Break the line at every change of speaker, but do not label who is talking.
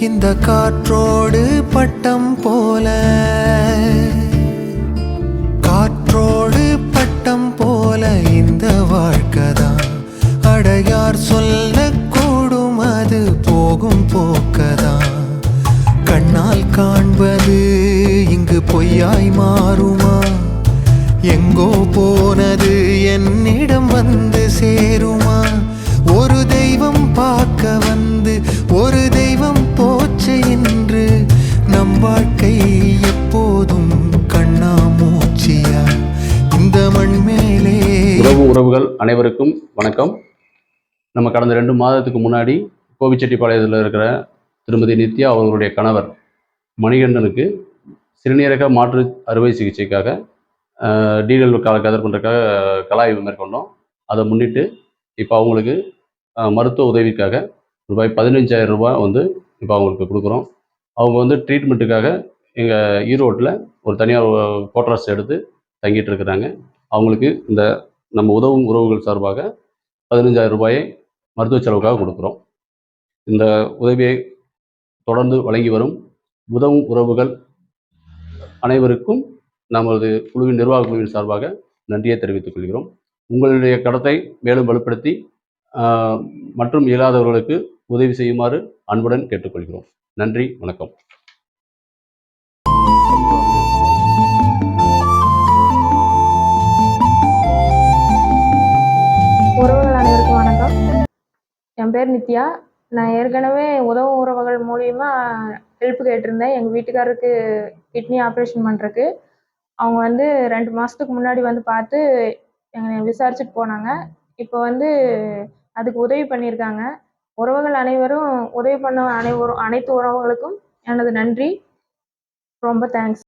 இந்த காற்றோடு பட்டம் போல, காற்றோடு பட்டம் போல இந்த வாழ்க்கைதான். அடையார் சொல்லக்கூடும் அது போகும் போக்கதான். கண்ணால் காண்பது இங்கு பொய்யாய் மாறுமா? எங்கோ போனது என்னிடம் வந்து சேருமா? ஒரு தெய்வம் பார்க்க வந்து ஒரு தெய்வம் போச்சு இன்று. நம் வாழ்க்கை எப்போதும் கண்ணாமூச்சியா இந்த மண் மேலே.
உறவுகள் அனைவருக்கும் வணக்கம். நம்ம கடந்த 2 மாதத்துக்கு முன்னாடி கோபிச்செட்டிப்பாளையத்தில் இருக்கிற திருமதி நித்யா அவர்களுடைய கணவர் மணிகண்டனுக்கு சிறுநீரக மாற்று அறுவை சிகிச்சைக்காக டீடல் கதர் பண்ணுறதுக்காக கலாய்வு மேற்கொண்டோம். அதை முன்னிட்டு இப்போ அவங்களுக்கு மருத்துவ உதவிக்காக ரூபாய் 15,000 ரூபாய் வந்து இப்போ அவங்களுக்கு கொடுக்குறோம். அவங்க வந்து ட்ரீட்மெண்ட்டுக்காக எங்கள் ஈரோட்டில் ஒரு தனியார் குவார்ட்டர்ஸ் எடுத்து தங்கிட்டு இருக்கிறாங்க. அவங்களுக்கு இந்த நம்ம உதவும் உறவுகள் சார்பாக 15,000 ரூபாயை மருத்துவ செலவுக்காக கொடுக்குறோம். இந்த உதவியை தொடர்ந்து வழங்கி வரும் உதவும் உறவுகள் அனைவருக்கும் நமது குழுவின் நிர்வாக குழுவின் சார்பாக நன்றியை தெரிவித்துக் கொள்கிறோம். உங்களுடைய கடத்தை மேலும் வலுப்படுத்தி மற்றும் இயலாதவர்களுக்கு உதவி செய்யுமாறு அன்புடன் கேட்டுக்கொள்கிறோம். நன்றி, வணக்கம்.
உறவுகள் அனைவருக்கும் வணக்கம். என் பேர் நித்யா. நான் ஏற்கனவே உதவும் உறவுகள் மூலியமா ஹெல்ப் கேட்டிருந்தேன் எங்கள் வீட்டுக்காரருக்கு கிட்னி ஆப்ரேஷன் பண்ணுறதுக்கு. அவங்க வந்து 2 மாதத்துக்கு முன்னாடி வந்து பார்த்து எங்களை விசாரிச்சுட்டு போனாங்க. இப்போ வந்து அதுக்கு உதவி பண்ணியிருக்காங்க. உறவுகள் அனைவரும் உதவி பண்ண அனைத்து உறவுகளுக்கும் எனது நன்றி. ரொம்ப தேங்க்ஸ்.